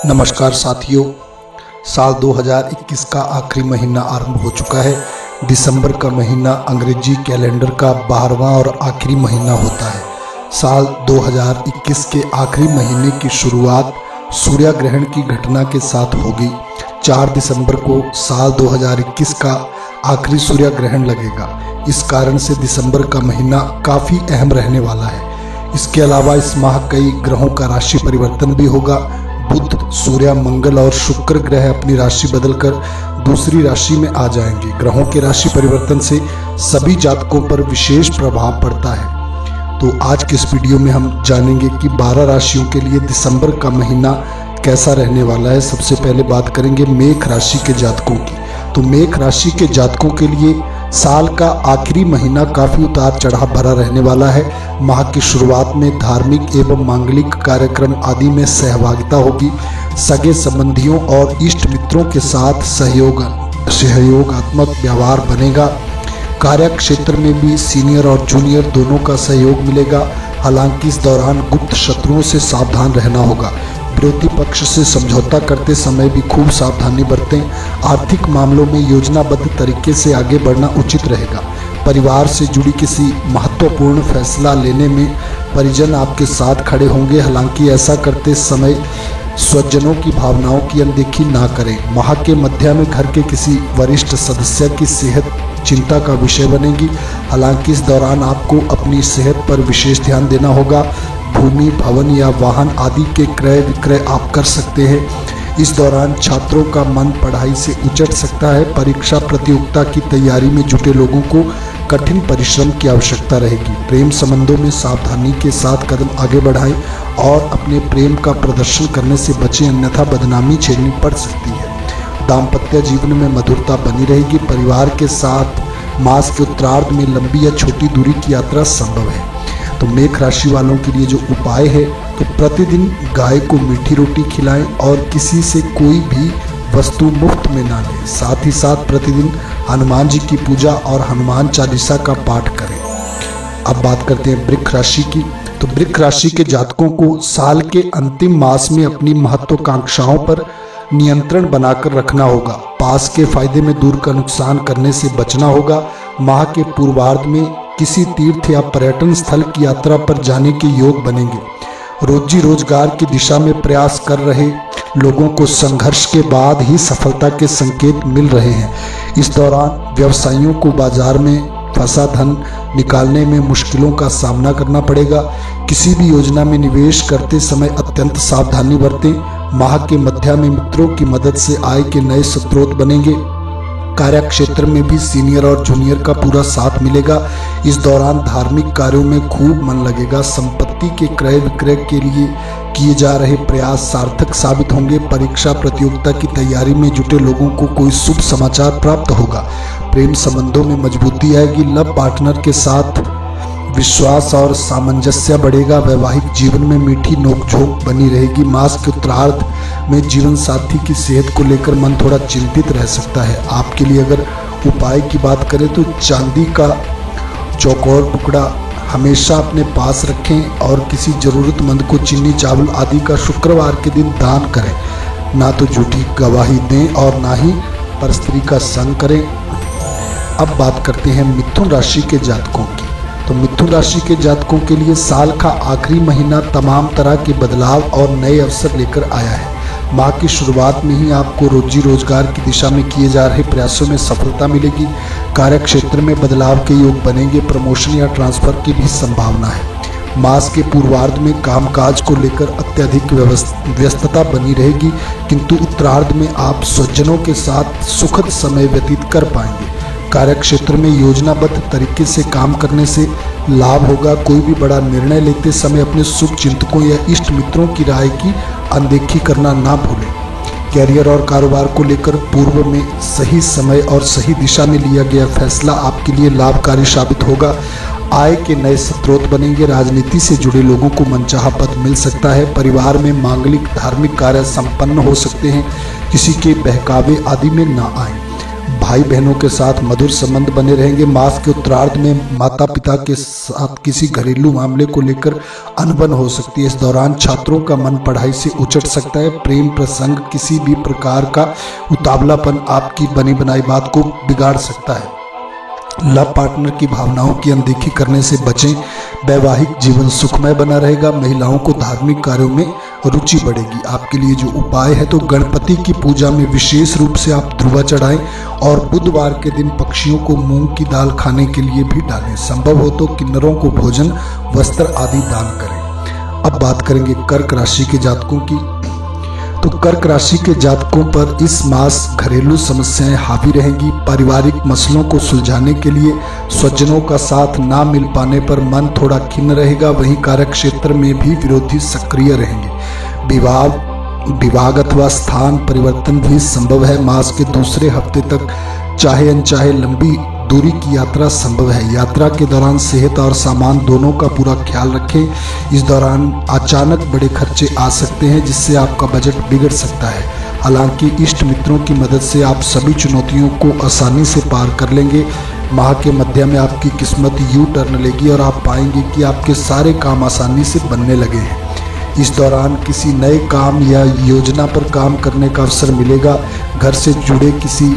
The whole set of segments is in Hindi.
नमस्कार साथियों, साल 2021 का आखिरी महीना आरंभ हो चुका है। दिसंबर का महीना अंग्रेजी कैलेंडर का 12वां और आखिरी महीना होता है। साल 2021 के आखिरी महीने की शुरुआत सूर्य ग्रहण की घटना के साथ होगी। 4 दिसंबर को साल 2021 का आखिरी सूर्य ग्रहण लगेगा। इस कारण से दिसंबर का महीना काफ़ी अहम रहने वाला है। इसके अलावा इस माह कई ग्रहों का राशि परिवर्तन भी होगा। बुध, सूर्य, मंगल और शुक्र ग्रह अपनी राशि बदलकर दूसरी राशि में आ जाएंगे। ग्रहों के राशि परिवर्तन से सभी जातकों पर विशेष प्रभाव पड़ता है। तो आज के इस वीडियो में हम जानेंगे कि 12 राशियों के लिए दिसंबर का महीना कैसा रहने वाला है। सबसे पहले बात करेंगे मेष राशि के जातकों की। तो मेष राशि के जातकों के लिए साल का आखिरी महीना काफ़ी उतार चढ़ाव भरा रहने वाला है। माह की शुरुआत में धार्मिक एवं मांगलिक कार्यक्रम आदि में सहभागिता होगी। सगे संबंधियों और इष्ट मित्रों के साथ सहयोगात्मक व्यवहार बनेगा। कार्य क्षेत्र में भी सीनियर और जूनियर दोनों का सहयोग मिलेगा। हालांकि इस दौरान गुप्त शत्रुओं से सावधान रहना होगा। विरोधी पक्ष से समझौता करते समय भी खूब सावधानी बरतें। आर्थिक मामलों में योजनाबद्ध तरीके से आगे बढ़ना उचित रहेगा। परिवार से जुड़ी किसी महत्वपूर्ण फैसला लेने में परिजन आपके साथ खड़े होंगे। हालांकि ऐसा करते समय स्वजनों की भावनाओं की अनदेखी ना करें। माह के मध्य में घर के किसी वरिष्ठ सदस्य की सेहत चिंता का विषय बनेगी। हालांकि इस दौरान आपको अपनी सेहत पर विशेष ध्यान देना होगा। भूमि, भवन या वाहन आदि के क्रय विक्रय आप कर सकते हैं। इस दौरान छात्रों का मन पढ़ाई से उचट सकता है। परीक्षा प्रतियोगिता की तैयारी में जुटे लोगों को कठिन परिश्रम की आवश्यकता रहेगी। प्रेम संबंधों में सावधानी के साथ कदम आगे बढ़ाएं और अपने प्रेम का प्रदर्शन करने से बचें, अन्यथा बदनामी झेलनी पड़ सकती है। दाम्पत्य जीवन में मधुरता बनी रहेगी। परिवार के साथ मास के उत्तरार्ध में लंबी या छोटी दूरी की यात्रा संभव है। तो मेष राशि वालों के लिए जो उपाय है, तो प्रतिदिन गाय को मीठी रोटी खिलाएं और किसी से कोई भी वस्तु मुफ्त में ना लें। साथ ही साथ प्रतिदिन हनुमान जी की पूजा और हनुमान चालीसा का पाठ करें। अब बात करते हैं वृश्चिक राशि की। तो वृश्चिक राशि के जातकों को साल के अंतिम मास में अपनी महत्वाकांक्षाओं पर नियंत्रण बनाकर रखना होगा। पास के फायदे में दूर का नुकसान करने से बचना होगा। माह के पूर्वार्ध में किसी तीर्थ या पर्यटन स्थल की यात्रा पर जाने के योग बनेंगे। रोजी रोजगार की दिशा में प्रयास कर रहे लोगों को संघर्ष के बाद ही सफलता के संकेत मिल रहे हैं। इस दौरान व्यवसायियों को बाजार में फंसा धन निकालने में मुश्किलों का सामना करना पड़ेगा। किसी भी योजना में निवेश करते समय अत्यंत सावधानी बरतें। माह के मध्य में मित्रों की मदद से आय के नए स्रोत बनेंगे। कार्य क्षेत्र में भी सीनियर और जूनियर का पूरा साथ मिलेगा। इस दौरान धार्मिक कार्यों में खूब मन लगेगा। संपत्ति के क्रय विक्रय के लिए किए जा रहे प्रयास सार्थक साबित होंगे। परीक्षा प्रतियोगिता की तैयारी में जुटे लोगों को कोई शुभ समाचार प्राप्त होगा। प्रेम संबंधों में मजबूती आएगी। लव पार्टनर के साथ विश्वास और सामंजस्य बढ़ेगा। वैवाहिक जीवन में मीठी नोकझोंक बनी रहेगी। मास के उत्तरार्ध में जीवन साथी की सेहत को लेकर मन थोड़ा चिंतित रह सकता है। आपके लिए अगर उपाय की बात करें तो चांदी का चौकोर टुकड़ा हमेशा अपने पास रखें और किसी जरूरतमंद को चीनी चावल आदि का शुक्रवार के दिन दान करें। ना तो झूठी गवाही दें और ना ही परस्त्री का संग करें। अब बात करते हैं मिथुन राशि के जातकों की। तो मिथुन राशि के जातकों के लिए साल का आखिरी महीना तमाम तरह के बदलाव और नए अवसर लेकर आया है। माह की शुरुआत में ही आपको रोजी रोजगार की दिशा में किए जा रहे प्रयासों में सफलता मिलेगी। कार्य क्षेत्र में बदलाव के योग बनेंगे। प्रमोशन या ट्रांसफर की भी संभावना है। मास के पूर्वार्ध में कामकाज को लेकर अत्यधिक व्यस्तता बनी रहेगी, किंतु उत्तरार्ध में आप स्वजनों के साथ सुखद समय व्यतीत कर पाएंगे। कार्य क्षेत्र में योजनाबद्ध तरीके से काम करने से लाभ होगा। कोई भी बड़ा निर्णय लेते समय अपने शुभ चिंतकों या इष्ट मित्रों की राय की अनदेखी करना ना भूलें। कैरियर और कारोबार को लेकर पूर्व में सही समय और सही दिशा में लिया गया फैसला आपके लिए लाभकारी साबित होगा। आय के नए स्रोत बनेंगे। राजनीति से जुड़े लोगों को मनचाहा पद मिल सकता है। परिवार में मांगलिक धार्मिक कार्य संपन्न हो सकते हैं। किसी के बहकावे आदि में ना आए। भाई बहनों के साथ मधुर संबंध बने रहेंगे। मास के उत्तरार्ध में माता पिता के साथ किसी घरेलू मामले को लेकर अनबन हो सकती है। इस दौरान छात्रों का मन पढ़ाई से उचट सकता है। प्रेम प्रसंग किसी भी प्रकार का उतावलापन आपकी बनी बनाई बात को बिगाड़ सकता है। लव पार्टनर की भावनाओं की अनदेखी करने से बचें। वैवाहिक जीवन सुखमय बना रहेगा। महिलाओं को धार्मिक कार्यों में रुचि बढ़ेगी। आपके लिए जो उपाय है तो गणपति की पूजा में विशेष रूप से आप ध्रुवा चढ़ाएं और बुधवार के दिन पक्षियों को मूंग की दाल खाने के लिए भी डालें। संभव हो तो किन्नरों को भोजन, वस्त्र आदि दान करें। अब बात करेंगे कर्क राशि के जातकों की। तो कर्क राशि के जातकों पर इस मास घरेलू समस्याएं हावी रहेंगी। पारिवारिक मसलों को सुलझाने के लिए स्वजनों का साथ ना मिल पाने पर मन थोड़ा खिन्न रहेगा। वहीं कार्य क्षेत्र में भी विरोधी सक्रिय रहेंगे। विभाग अथवा स्थान परिवर्तन भी संभव है। मास के दूसरे हफ्ते तक चाहे अनचाहे लंबी दूरी की यात्रा संभव है। यात्रा के दौरान सेहत और सामान दोनों का पूरा ख्याल रखें। इस दौरान अचानक बड़े खर्चे आ सकते हैं जिससे आपका बजट बिगड़ सकता है। हालांकि इष्ट मित्रों की मदद से आप सभी चुनौतियों को आसानी से पार कर लेंगे। माह के मध्य में आपकी किस्मत यू टर्न लेगी और आप पाएंगे कि आपके सारे काम आसानी से बनने लगे हैं। इस दौरान किसी नए काम या योजना पर काम करने का अवसर मिलेगा। घर से जुड़े किसी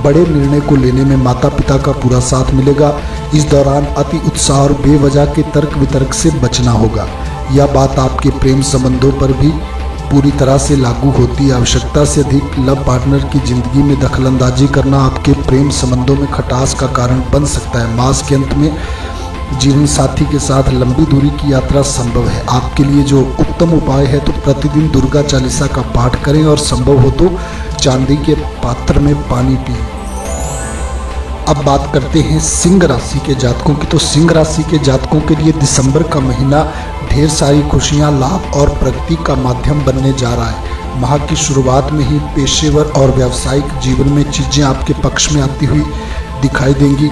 बड़े निर्णय को लेने में माता पिता का पूरा साथ मिलेगा। इस दौरान अति उत्साह और बेवजह के तर्क वितर्क से बचना होगा। यह बात आपके प्रेम संबंधों पर भी पूरी तरह से लागू होती है। आवश्यकता से अधिक लव पार्टनर की जिंदगी में दखलंदाजी करना आपके प्रेम संबंधों में खटास का कारण बन सकता है। मास के अंत में जीवन साथी के साथ लंबी दूरी की यात्रा संभव है। आपके लिए जो उत्तम उपाय है तो प्रतिदिन दुर्गा चालीसा का पाठ करें और संभव हो तो चांदी के पात्र में पानी पिएं। अब बात करते हैं सिंह राशि के जातकों की। तो सिंह राशि के जातकों के लिए दिसंबर का महीना ढेर सारी खुशियां, लाभ और प्रगति का माध्यम बनने जा रहा है। माह की शुरुआत में ही पेशेवर और व्यावसायिक जीवन में चीजें आपके पक्ष में आती हुई दिखाई देंगी।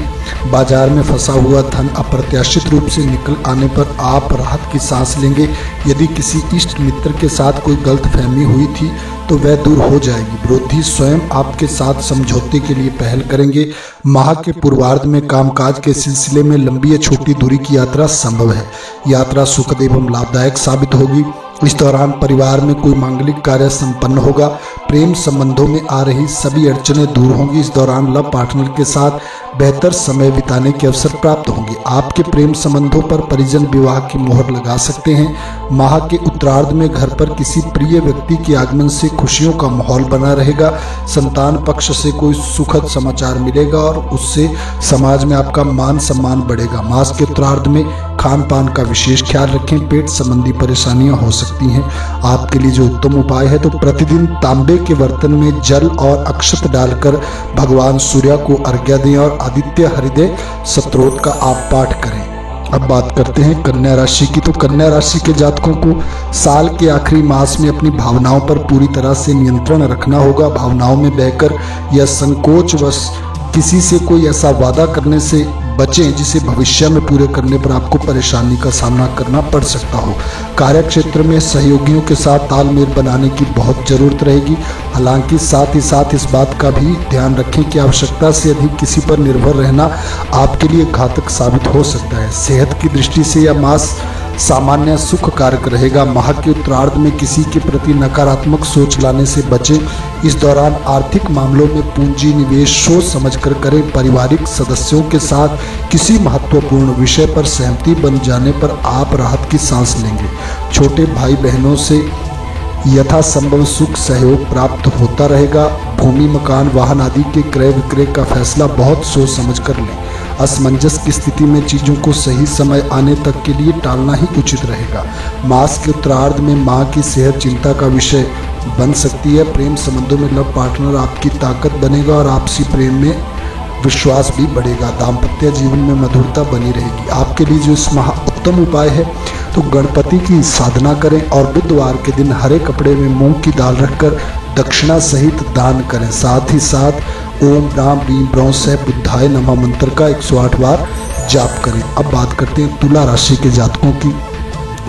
बाजार में फंसा हुआ धन अप्रत्याशित रूप से निकल आने पर आप राहत की सांस लेंगे। यदि किसी इष्ट मित्र के साथ कोई गलतफहमी हुई थी तो वह दूर हो जाएगी। विरोधी स्वयं आपके साथ समझौते के लिए पहल करेंगे। माह के पूर्वार्ध में कामकाज के सिलसिले में लंबी या छोटी दूरी की यात्रा संभव है। यात्रा सुखद एवं लाभदायक साबित होगी। इस दौरान परिवार में कोई मांगलिक कार्य संपन्न होगा। प्रेम संबंधों में आ रही सभी अड़चनें दूर होंगी। इस दौरान लव पार्टनर के साथ बेहतर समय बिताने के अवसर प्राप्त होंगे। आपके प्रेम संबंधों पर परिजन विवाह की मोहर लगा सकते हैं। माह के उत्तरार्ध में घर पर किसी प्रिय व्यक्ति के आगमन से खुशियों का माहौल बना रहेगा। संतान पक्ष से कोई सुखद समाचार मिलेगा और उससे समाज में आपका मान सम्मान बढ़ेगा। मास के उत्तरार्ध में खान पान का विशेष ख्याल रखें। पेट संबंधी परेशानियां हो सकती हैं। आपके लिए जो उत्तम उपाय है तो प्रतिदिन तांबे के बर्तन में जल और अक्षत डालकर भगवान सूर्य को अर्घ्य दें और आदित्य हृदय स्तोत्र का आप पाठ करें। अब बात करते हैं कन्या राशि की। तो कन्या राशि के जातकों को साल के आखिरी मास में अपनी भावनाओं पर पूरी तरह से नियंत्रण रखना होगा। भावनाओं में बहकर या संकोचवश किसी से कोई ऐसा वादा करने से बचें जिसे भविष्य में पूरे करने पर आपको परेशानी का सामना करना पड़ सकता हो। कार्य क्षेत्र में सहयोगियों के साथ तालमेल बनाने की बहुत जरूरत रहेगी। हालांकि साथ ही साथ इस बात का भी ध्यान रखें कि आवश्यकता से अधिक किसी पर निर्भर रहना आपके लिए घातक साबित हो सकता है। सेहत की दृष्टि से यह मास सामान्य सुख कारक रहेगा। माह के उत्तरार्ध में किसी के प्रति नकारात्मक सोच लाने से बचें। इस दौरान आर्थिक मामलों में पूंजी निवेश सोच समझकर करें। पारिवारिक सदस्यों के साथ किसी महत्वपूर्ण विषय पर सहमति बन जाने पर आप राहत की सांस लेंगे। छोटे भाई बहनों से यथासंभव सुख सहयोग प्राप्त होता रहेगा। भूमि, मकान, वाहन आदि के क्रय विक्रय का फैसला बहुत सोच समझ कर लें। असमंजस की स्थिति में चीज़ों को सही समय आने तक के लिए टालना ही उचित रहेगा। मास के उत्तरार्ध में मां की सेहत चिंता का विषय बन सकती है। प्रेम संबंधों में लव पार्टनर आपकी ताकत बनेगा और आपसी प्रेम में विश्वास भी बढ़ेगा। दाम्पत्य जीवन में मधुरता बनी रहेगी। आपके लिए जो इस माह उत्तम उपाय है तो गणपति की साधना करें और बुधवार के दिन हरे कपड़े में मूंग की दाल रखकर दक्षिणा सहित दान करें। साथ ही साथ ओम राम रीम ब्रौं से बुद्धाय नमः मंत्र का 108 बार जाप करें। अब बात करते हैं तुला राशि के जातकों की।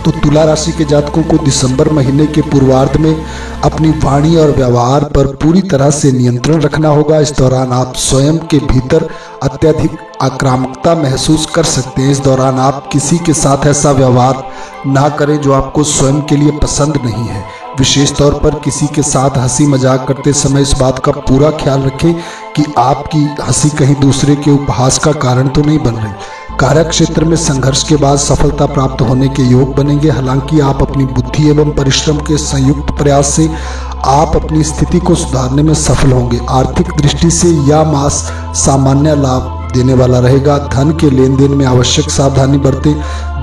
तो तुला राशि के जातकों को दिसंबर महीने के पूर्वार्ध में अपनी वाणी और व्यवहार पर पूरी तरह से नियंत्रण रखना होगा। इस दौरान आप स्वयं के भीतर अत्यधिक आक्रामकता महसूस कर सकते हैं। इस दौरान आप किसी के साथ ऐसा व्यवहार ना करें जो आपको स्वयं के लिए पसंद नहीं है। विशेष तौर पर किसी के साथ हंसी मजाक करते समय इस बात का पूरा ख्याल रखें कि आपकी हंसी कहीं दूसरे के उपहास का कारण तो नहीं बन रही। कार्य क्षेत्र में संघर्ष के बाद सफलता प्राप्त होने के योग बनेंगे। हालांकि आप अपनी बुद्धि एवं परिश्रम के संयुक्त प्रयास से आप अपनी स्थिति को सुधारने में सफल होंगे। आर्थिक दृष्टि से यह मास सामान्य लाभ देने वाला रहेगा। धन के लेन देन में आवश्यक सावधानी बरतें।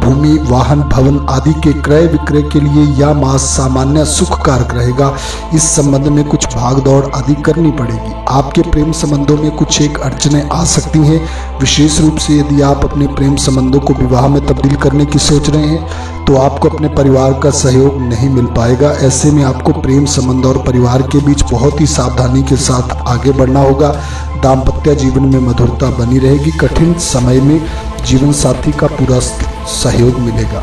भूमि, वाहन, भवन आदि के क्रय विक्रय के लिए यह मास सामान्य सुख कारक रहेगा। इस संबंध में कुछ भाग दौड़ आदि करनी पड़ेगी। आपके प्रेम संबंधों में कुछ एक अड़चनें आ सकती हैं। विशेष रूप से यदि आप अपने प्रेम संबंधों को विवाह में तब्दील करने की सोच रहे हैं तो आपको अपने परिवार का सहयोग नहीं मिल पाएगा। ऐसे में आपको प्रेम संबंध और परिवार के बीच बहुत ही सावधानी के साथ आगे बढ़ना होगा। दाम्पत्य जीवन में मधुरता बनी रहेगी। कठिन समय में जीवन साथी का पूरा सहयोग मिलेगा।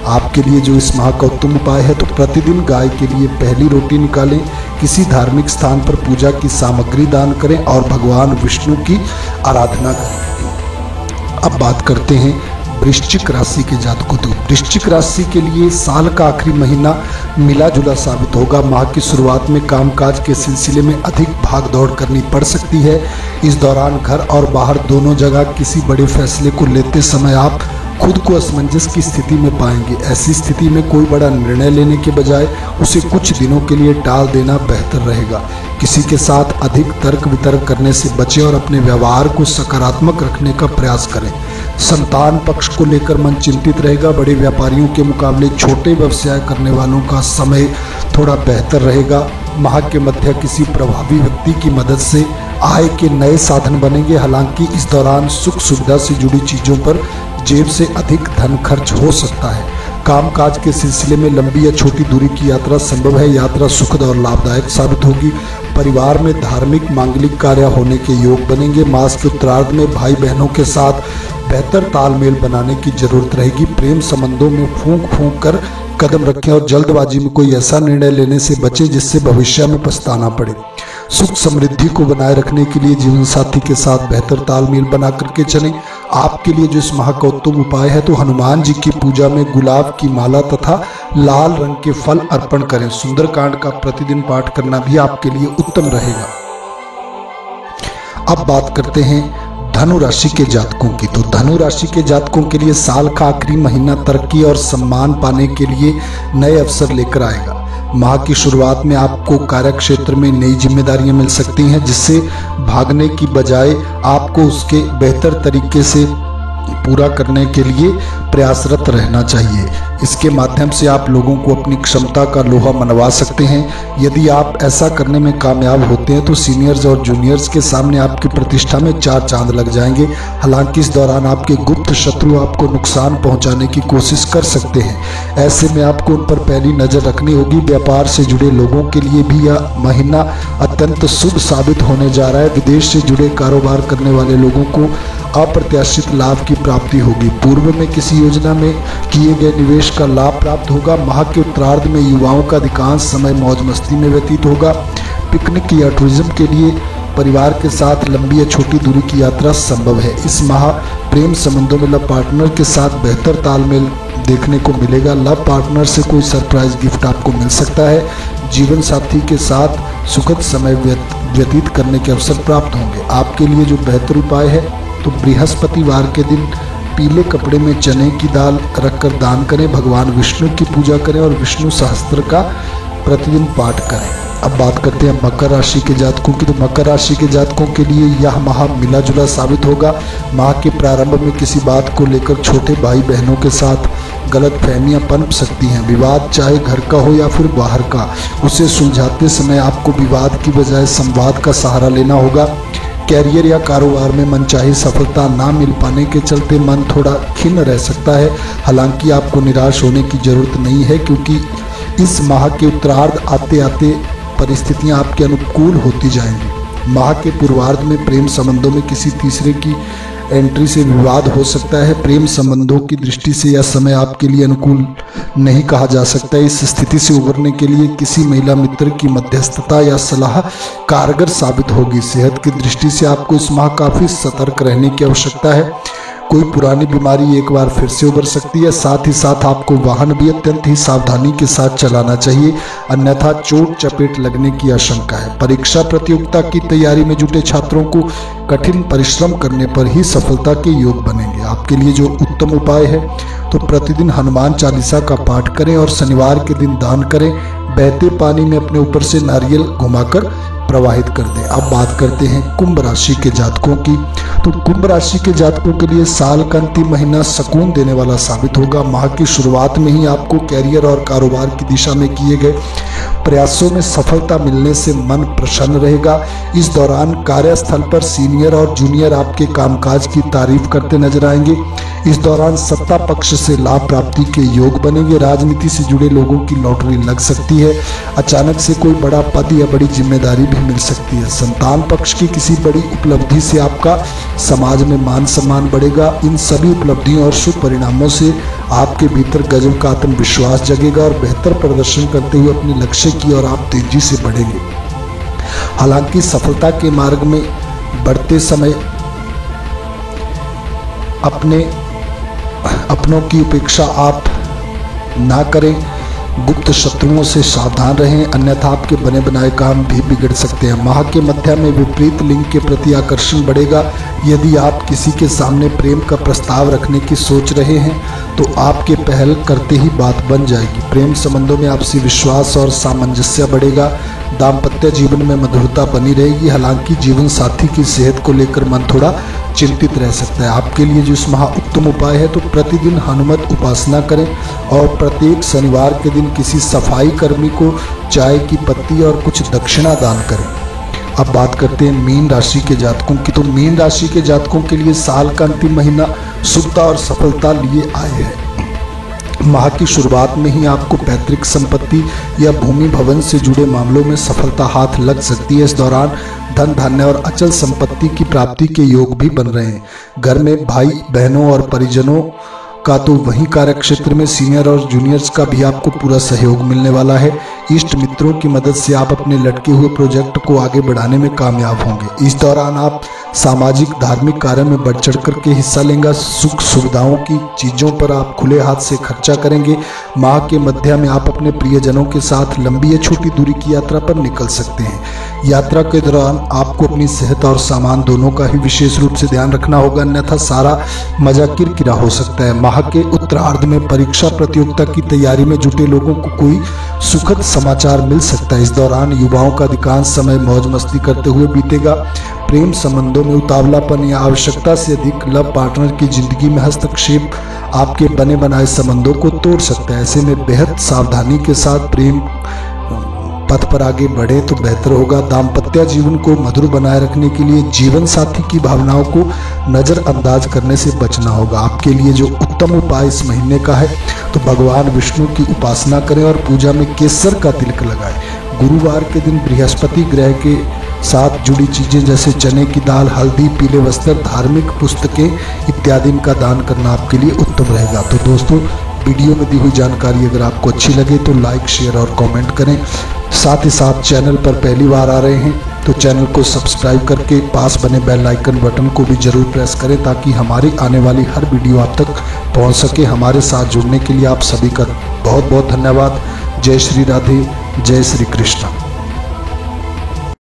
आपके लिए जो इस माह का उत्तम उपाय है तो प्रतिदिन गाय के लिए पहली रोटी निकालें, किसी धार्मिक स्थान पर पूजा की सामग्री दान करें और भगवान विष्णु की आराधना करें। अब बात करते हैं वृश्चिक राशि के जातकों। तो वृश्चिक राशि के लिए साल का आखिरी महीना मिला जुला साबित होगा। माह की शुरुआत में कामकाज के सिलसिले में अधिक भाग दौड़ करनी पड़ सकती है। इस दौरान घर और बाहर दोनों जगह किसी बड़े फैसले को लेते समय आप खुद को असमंजस की स्थिति में पाएंगे। ऐसी स्थिति में कोई बड़ा निर्णय लेने के बजाय उसे कुछ दिनों के लिए टाल देना बेहतर रहेगा। किसी के साथ अधिक तर्क वितर्क करने से बचें और अपने व्यवहार को सकारात्मक रखने का प्रयास करें। संतान पक्ष को लेकर मन चिंतित रहेगा। बड़े व्यापारियों के मुकाबले छोटे व्यवसाय करने वालों का समय थोड़ा बेहतर रहेगा। माह के मध्य किसी प्रभावी व्यक्ति की मदद से आय के नए साधन बनेंगे। हालांकि इस दौरान सुख सुविधा से जुड़ी चीजों पर जेब से अधिक धन खर्च हो सकता है। कामकाज के सिलसिले में लंबी या छोटी दूरी की यात्रा संभव है। यात्रा सुखद और लाभदायक साबित होगी। परिवार में धार्मिक मांगलिक कार्य होने के योग बनेंगे। मास के उत्तरार्ध में भाई बहनों के साथ बेहतर तालमेल बनाने की जरूरत रहेगी। प्रेम संबंधों में फूंक फूंक कर कदम रखें और जल्दबाजी में कोई ऐसा निर्णय लेने से बचें जिससे भविष्य में पछताना पड़े। सुख समृद्धि को बनाए रखने के लिए जीवन साथी के साथ बेहतर तालमेल बना करके चलें। आपके लिए जो इस माह का उत्तम उपाय है तो हनुमान जी की पूजा में गुलाब की माला तथा लाल रंग के फल अर्पण करें। सुंदरकांड का प्रतिदिन पाठ करना भी आपके लिए उत्तम रहेगा। अब बात करते हैं धनु राशि के जातकों की। तो धनु राशि के जातकों के लिए साल का आखिरी महीना तरक्की और सम्मान पाने के लिए नए अवसर लेकर आएगा। माह की शुरुआत में आपको कार्य क्षेत्र में नई जिम्मेदारियां मिल सकती हैं जिससे भागने की बजाय आपको उसके बेहतर तरीके से पूरा करने के लिए प्रयासरत रहना चाहिए। इसके माध्यम से आप लोगों को अपनी क्षमता का लोहा मनवा सकते हैं। यदि आप ऐसा करने में कामयाब होते हैं तो सीनियर्स और जूनियर्स के सामने आपकी प्रतिष्ठा में चार चांद लग जाएंगे। हालांकि इस दौरान आपके गुप्त शत्रु आपको नुकसान पहुंचाने की कोशिश कर सकते हैं। ऐसे में आपको उन पर पहली नज़र रखनी होगी। व्यापार से जुड़े लोगों के लिए भी यह महीना अत्यंत शुभ साबित होने जा रहा है। विदेश से जुड़े कारोबार करने वाले लोगों को अप्रत्याशित लाभ की प्राप्ति होगी। पूर्व में किसी योजना में किए गए निवेश का लाभ प्राप्त होगा। माह के उत्तरार्ध में युवाओं का अधिकांश समय मौज मस्ती में व्यतीत होगा। पिकनिक या टूरिज्म के लिए परिवार के साथ लंबी या छोटी दूरी की यात्रा संभव है। इस माह प्रेम संबंधों में लव पार्टनर के साथ बेहतर तालमेल देखने को मिलेगा। लव पार्टनर से कोई सरप्राइज गिफ्ट आपको मिल सकता है। जीवन साथी के साथ सुखद समय व्यतीत करने के अवसर प्राप्त होंगे। आपके लिए जो बेहतर उपाय है तो बृहस्पतिवार के दिन पीले कपड़े में चने की दाल रखकर दान करें। भगवान विष्णु की पूजा करें और विष्णु सहस्त्र का प्रतिदिन पाठ करें। अब बात करते हैं मकर राशि के जातकों की। तो मकर राशि के जातकों के लिए यह माह मिला जुला साबित होगा। माह के प्रारंभ में किसी बात को लेकर छोटे भाई बहनों के साथ गलत फहमियाँ पनप सकती हैं। विवाद चाहे घर का हो या फिर बाहर का, उसे सुलझाते समय आपको विवाद की बजाय संवाद का सहारा लेना होगा। कैरियर या कारोबार में मनचाही सफलता ना मिल पाने के चलते मन थोड़ा खिन्न रह सकता है। हालांकि आपको निराश होने की जरूरत नहीं है क्योंकि इस माह के उत्तरार्ध आते आते परिस्थितियां आपके अनुकूल होती जाएंगी। माह के पूर्वार्ध में प्रेम संबंधों में किसी तीसरे की एंट्री से विवाद हो सकता है। प्रेम संबंधों की दृष्टि से यह समय आपके लिए अनुकूल नहीं कहा जा सकता। इस स्थिति से उबरने के लिए किसी महिला मित्र की मध्यस्थता या सलाह कारगर साबित होगी। सेहत की दृष्टि से आपको इस माह काफी सतर्क रहने की आवश्यकता है। कोई पुरानी बीमारी एक बार फिर से उभर सकती है। साथ ही साथ आपको वाहन भी अत्यंत ही सावधानी के साथ चलाना चाहिए, अन्यथा चोट चपेट लगने की आशंका है। परीक्षा प्रतियोगिता की तैयारी में जुटे छात्रों को कठिन परिश्रम करने पर ही सफलता के योग बनेंगे। आपके लिए जो उत्तम उपाय है तो प्रतिदिन हनुमान चालीसा का पाठ करें और शनिवार के दिन दान करें। बहते पानी में अपने ऊपर से नारियल घुमाकर प्रवाहित कर दें। अब बात करते हैं कुंभ राशि के जातकों की। तो कुंभ राशि के जातकों के लिए साल का अंतिम महीना सुकून देने वाला साबित होगा। माह की शुरुआत में ही आपको कैरियर और कारोबार की दिशा में किए गए प्रयासों में सफलता मिलने से मन प्रसन्न रहेगा। इस दौरान कार्यस्थल पर सीनियर और जूनियर आपके कामकाज की तारीफ करते नजर आएंगे। इस दौरान सत्ता पक्ष से लाभ प्राप्ति के योग बनेंगे। राजनीति से जुड़े लोगों की लॉटरी लग सकती है। अचानक से कोई बड़ा पद या बड़ी जिम्मेदारी भी मिल सकती है। संतान पक्ष की किसी बड़ी उपलब्धि से आपका समाज में मान सम्मान बढ़ेगा। इन सभी उपलब्धियों और शुभ परिणामों से आपके भीतर गजब का आत्मविश्वास जगेगा और बेहतर प्रदर्शन करते हुए अपने लक्ष्य की ओर आप तेजी से बढ़ेंगे। हालांकि सफलता के मार्ग में बढ़ते समय अपनों की उपेक्षा आप ना करें। गुप्त शत्रुओं से सावधान रहें, अन्यथा आपके बने बनाए काम भी बिगड़ सकते हैं। माह के मध्य में विपरीत लिंग के प्रति आकर्षण बढ़ेगा। यदि आप किसी के सामने प्रेम का प्रस्ताव रखने की सोच रहे हैं तो आपके पहल करते ही बात बन जाएगी। प्रेम संबंधों में आपसी विश्वास और सामंजस्य बढ़ेगा। दाम्पत्य जीवन में मधुरता बनी रहेगी। हालांकि जीवन साथी की सेहत को लेकर मन थोड़ा चिंतित रह सकता है। आपके लिए जो इस माह उत्तम उपाय है तो प्रतिदिन हनुमत उपासना करें और प्रत्येक शनिवार के दिन किसी सफाई कर्मी को चाय की पत्ती और कुछ दक्षिणा दान करें। अब बात करते हैं मीन राशि के जातकों की। तो मीन राशि के जातकों के लिए साल का अंतिम महीना शुभता और सफलता लिए आए हैं। माह की शुरुआत में ही आपको पैतृक संपत्ति या भूमि भवन से जुड़े मामलों में सफलता हाथ लग सकती है। इस दौरान धन धान्य और अचल संपत्ति की प्राप्ति के योग भी बन रहे हैं। घर में भाई बहनों और परिजनों का तो वहीं कार्य क्षेत्र में सीनियर और जूनियर्स का भी आपको पूरा सहयोग मिलने वाला है। इष्ट मित्रों की मदद से आप अपने लटके हुए प्रोजेक्ट को आगे बढ़ाने में कामयाब होंगे। इस दौरान आप सामाजिक धार्मिक कार्य में बढ़ चढ़ करके हिस्सा लेंगे। सुख सुविधाओं की चीज़ों पर आप खुले हाथ से खर्चा करेंगे। माह के मध्य में आप अपने प्रियजनों के साथ लंबी या छोटी दूरी की यात्रा पर निकल सकते हैं। यात्रा के दौरान आपको अपनी सेहत और सामान दोनों का ही विशेष रूप से ध्यान रखना होगा, अन्यथा सारा मजा किरकिरा हो सकता है। माह के उत्तरार्ध में परीक्षा प्रतियोगिता की तैयारी में जुटे लोगों को कोई सुखद समाचार मिल सकता है। इस दौरान युवाओं का अधिकांश समय मौज मस्ती करते हुए बीतेगा। प्रेम संबंधों में उतावलापन या आवश्यकता से अधिक लव पार्टनर की जिंदगी में हस्तक्षेप आपके बने बनाए संबंधों को तोड़ सकता है। ऐसे में बेहद सावधानी के साथ प्रेम पथ पर आगे बढ़े तो बेहतर होगा। दाम्पत्य जीवन को मधुर बनाए रखने के लिए जीवन साथी की भावनाओं को नज़रअंदाज करने से बचना होगा। आपके लिए जो उत्तम उपाय इस महीने का है तो भगवान विष्णु की उपासना करें और पूजा में केसर का तिलक लगाएं। गुरुवार के दिन बृहस्पति ग्रह के साथ जुड़ी चीज़ें जैसे चने की दाल, हल्दी, पीले वस्त्र, धार्मिक पुस्तकें इत्यादि का दान करना आपके लिए उत्तम रहेगा। तो दोस्तों, वीडियो में दी हुई जानकारी अगर आपको अच्छी लगे तो लाइक, शेयर और कमेंट करें। साथ ही साथ चैनल पर पहली बार आ रहे हैं तो चैनल को सब्सक्राइब करके पास बने बेल आइकन बटन को भी जरूर प्रेस करें ताकि हमारी आने वाली हर वीडियो आप तक पहुंच सके। हमारे साथ जुड़ने के लिए आप सभी का बहुत बहुत धन्यवाद। जय श्री राधे, जय श्री कृष्ण।